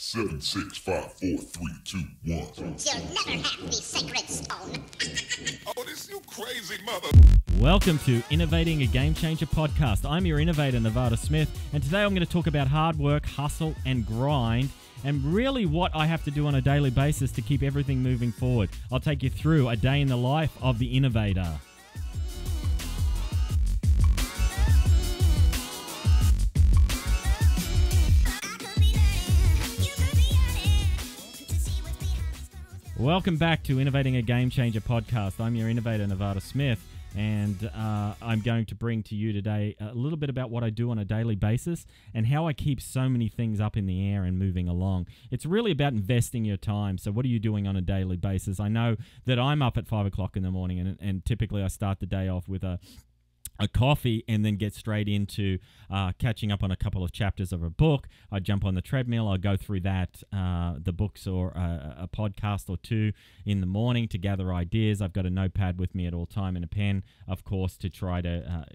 Seven, 6, 5, 4, 3, 2, 1. You'll never have the sacred stone. Oh, this you crazy mother. Welcome to Innovating a Game Changer podcast. I'm your innovator, Nevada Smith, and today I'm going to talk about hard work, hustle, and grind, and really what I have to do on a daily basis to keep everything moving forward. I'll take you through a day in the life of the innovator. Welcome back to Innovating a Game Changer podcast. I'm your innovator, Nevada Smith, and I'm going to bring to you today a little bit about what I do on a daily basis and how I keep so many things up in the air and moving along. It's really about investing your time. So what are you doing on a daily basis? I know that I'm up at 5 o'clock in the morning, and typically I start the day off with a coffee and then get straight into catching up on a couple of chapters of a book. I jump on the treadmill. I go through that, the books or a podcast or two in the morning to gather ideas. I've got a notepad with me at all time and a pen, of course, to try to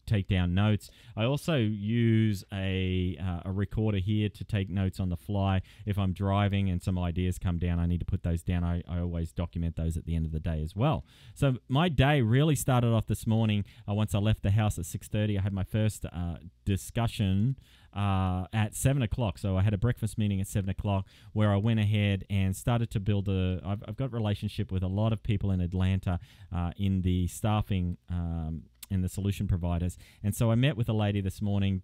take down notes. I also use a recorder here to take notes on the fly. If I'm driving and some ideas come down, I need to put those down. I always document those at the end of the day as well. So my day really started off this morning. Once I left the house at 6:30, I had my first discussion at 7 o'clock. So I had a breakfast meeting at 7 o'clock where I went ahead and started to build I've got a relationship with a lot of people in Atlanta in the staffing and the solution providers. And so I met with a lady this morning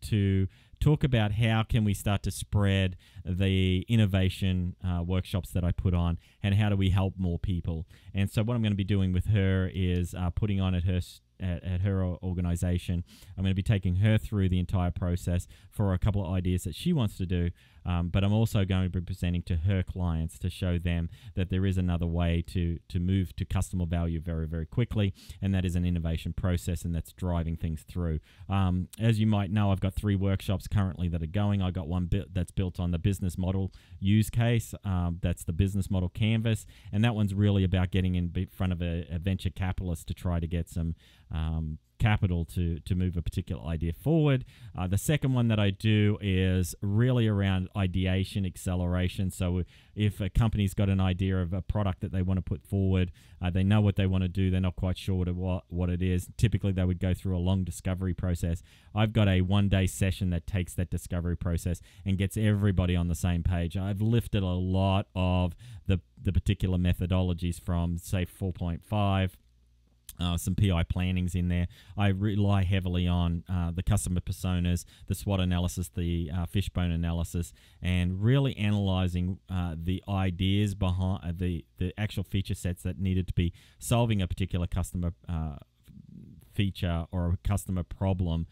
to talk about how can we start to spread the innovation workshops that I put on, and how do we help more people. And so what I'm going to be doing with her is putting on at her organization. I'm going to be taking her through the entire process for a couple of ideas that she wants to do, but I'm also going to be presenting to her clients to show them that there is another way to move to customer value very, very quickly, and that is an innovation process, and that's driving things through. As you might know, I've got 3 workshops currently that are going. I got one that's built on the business model use case. That's the business model canvas, and that one's really about getting in front of a venture capitalist to try to get some capital to move a particular idea forward. The second one that I do is really around ideation, acceleration. So if a company's got an idea of a product that they want to put forward, they know what they want to do, they're not quite sure what it is. Typically, they would go through a long discovery process. I've got a one-day session that takes that discovery process and gets everybody on the same page. I've lifted a lot of the particular methodologies from, say, 4.5, some PI plannings in there. I rely heavily on the customer personas, the SWOT analysis, the fishbone analysis, and really analyzing the ideas behind the actual feature sets that needed to be solving a particular customer feature or a customer problem,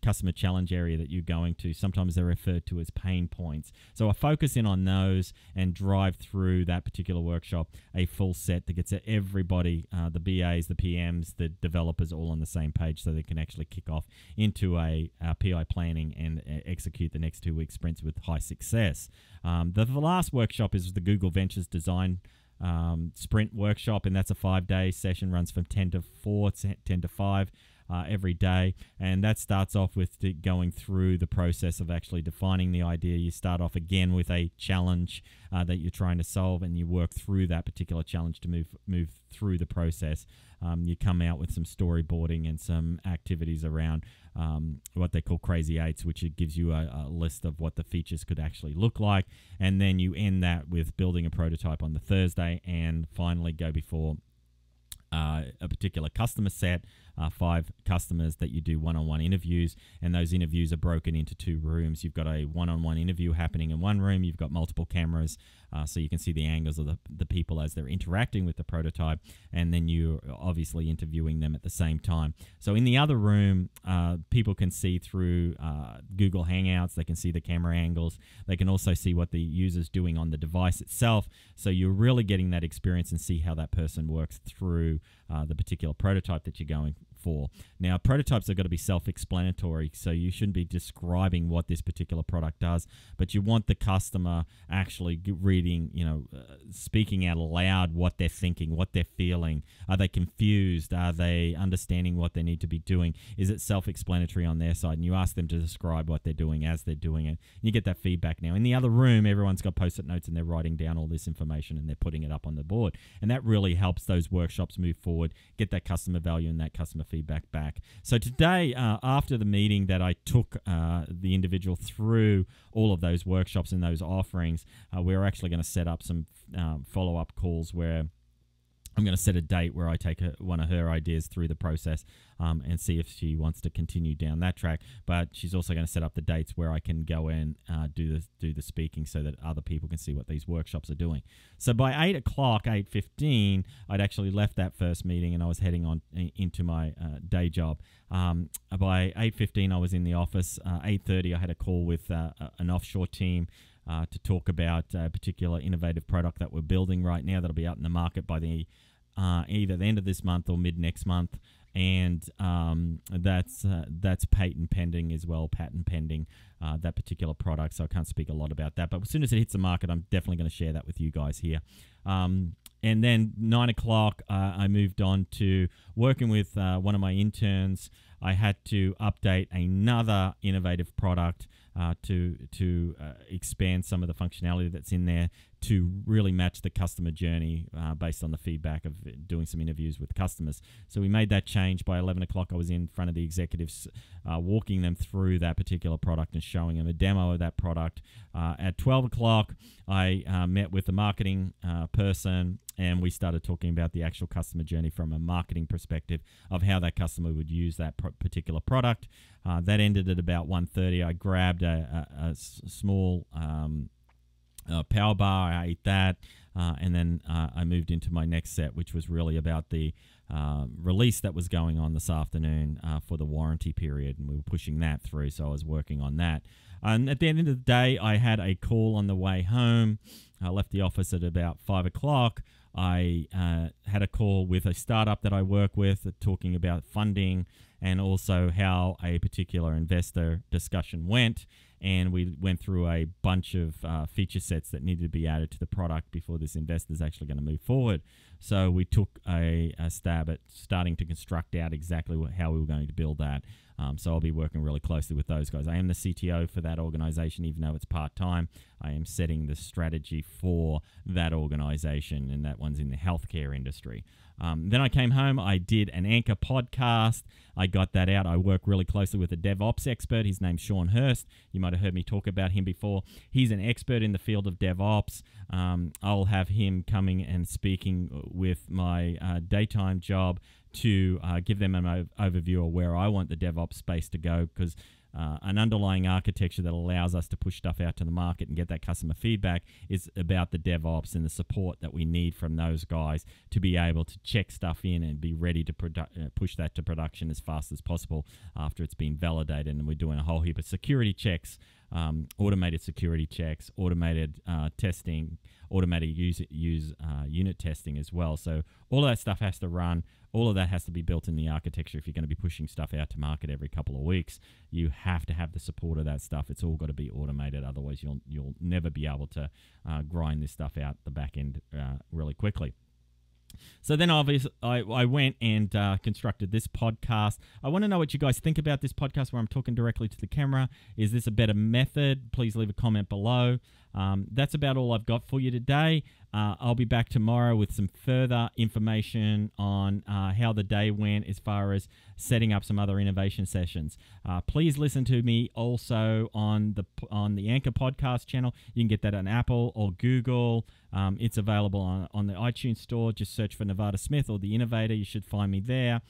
customer challenge area that you're going to. Sometimes they're referred to as pain points. So I focus in on those and drive through that particular workshop a full set that gets everybody, the BAs, the PMs, the developers all on the same page, so they can actually kick off into a PI planning and execute the next 2-week sprints with high success. The last workshop is the Google Ventures Design sprint workshop, and that's a 5-day session, runs from 10 to 4, 10 to 5 every day, and that starts off with going through the process of actually defining the idea. You start off again with a challenge that you're trying to solve, and you work through that particular challenge to move through the process. You come out with some storyboarding and some activities around what they call Crazy Eights, which it gives you a list of what the features could actually look like. And then you end that with building a prototype on the Thursday, and finally go before a particular customer set, 5 customers that you do one-on-one interviews, and those interviews are broken into 2 rooms. You've got a one-on-one interview happening in one room. You've got multiple cameras, so you can see the angles of the people as they're interacting with the prototype, and then you're obviously interviewing them at the same time. So in the other room, people can see through Google Hangouts. They can see the camera angles. They can also see what the user's doing on the device itself, so you're really getting that experience and see how that person works through the particular prototype that you're going for. Now, prototypes are going to be self-explanatory, so you shouldn't be describing what this particular product does, but you want the customer actually reading, speaking out loud what they're thinking, what they're feeling. Are they confused? Are they understanding what they need to be doing? Is it self-explanatory on their side? And you ask them to describe what they're doing as they're doing it. And you get that feedback now. In the other room, everyone's got post-it notes and they're writing down all this information and they're putting it up on the board. And that really helps those workshops move forward, get that customer value and that customer feedback back. So today, after the meeting that I took the individual through all of those workshops and those offerings, we're actually going to set up some follow-up calls where I'm going to set a date where I take one of her ideas through the process and see if she wants to continue down that track. But she's also going to set up the dates where I can go in do the speaking so that other people can see what these workshops are doing. So by 8 o'clock, 8:15, I'd actually left that first meeting and I was heading on into my day job. By 8:15, I was in the office. 8:30, I had a call with an offshore team to talk about a particular innovative product that we're building right now that'll be out in the market by the either the end of this month or mid next month, and that's patent pending as well, patent pending, that particular product. So I can't speak a lot about that, but as soon as it hits the market, I'm definitely going to share that with you guys here. And then 9 o'clock, I moved on to working with one of my interns. I had to update another innovative product to expand some of the functionality that's in there to really match the customer journey based on the feedback of doing some interviews with customers. So we made that change. By 11 o'clock, I was in front of the executives walking them through that particular product and showing them a demo of that product. At 12 o'clock, I met with the marketing person and we started talking about the actual customer journey from a marketing perspective of how that customer would use that particular product. That ended at about 1:30. I grabbed a small power bar. I ate that, and then I moved into my next set, which was really about the release that was going on this afternoon for the warranty period, and we were pushing that through, so I was working on that. And at the end of the day, I had a call on the way home. I left the office at about 5 o'clock. I had a call with a startup that I work with talking about funding and also how a particular investor discussion went. And we went through a bunch of feature sets that needed to be added to the product before this investor is actually going to move forward. So we took a stab at starting to construct out exactly how we were going to build that. So I'll be working really closely with those guys. I am the CTO for that organization, even though it's part-time. I am setting the strategy for that organization, and that one's in the healthcare industry. Then I came home. I did an Anchor podcast. I got that out. I work really closely with a DevOps expert. His name's Sean Hurst. You might have heard me talk about him before. He's an expert in the field of DevOps. I'll have him coming and speaking with my daytime job to give them an overview of where I want the DevOps space to go, because an underlying architecture that allows us to push stuff out to the market and get that customer feedback is about the DevOps and the support that we need from those guys to be able to check stuff in and be ready to push that to production as fast as possible after it's been validated. And we're doing a whole heap of security checks, automated security checks, automated testing, automated unit testing as well. So all of that stuff has to run. All of that has to be built in the architecture if you're going to be pushing stuff out to market every couple of weeks. You have to have the support of that stuff. It's all got to be automated. Otherwise, you'll never be able to grind this stuff out the back end really quickly. So then obviously I went and constructed this podcast. I want to know what you guys think about this podcast where I'm talking directly to the camera. Is this a better method? Please leave a comment below. That's about all I've got for you today. I'll be back tomorrow with some further information on how the day went as far as setting up some other innovation sessions. Please listen to me also on the Anchor podcast channel. You can get that on Apple or Google. It's available on the iTunes store. Just search for Nevada Smith or The Innovator. You should find me there.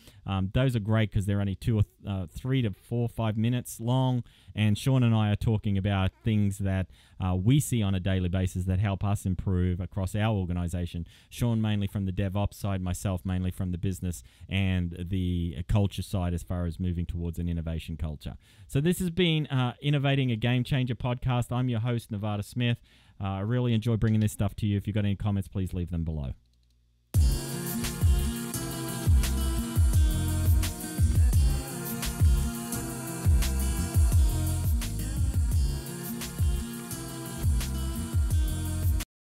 Those are great because they're only 2 or 3 to 4 or 5 minutes long. And Sean and I are talking about things that we see on a daily basis that help us improve across our organization. Sean mainly from the DevOps side, myself mainly from the business and the culture side as far as moving towards an innovation culture. So this has been Innovating a Game Changer podcast. I'm your host, Nevada Smith. I really enjoy bringing this stuff to you. If you've got any comments, please leave them below.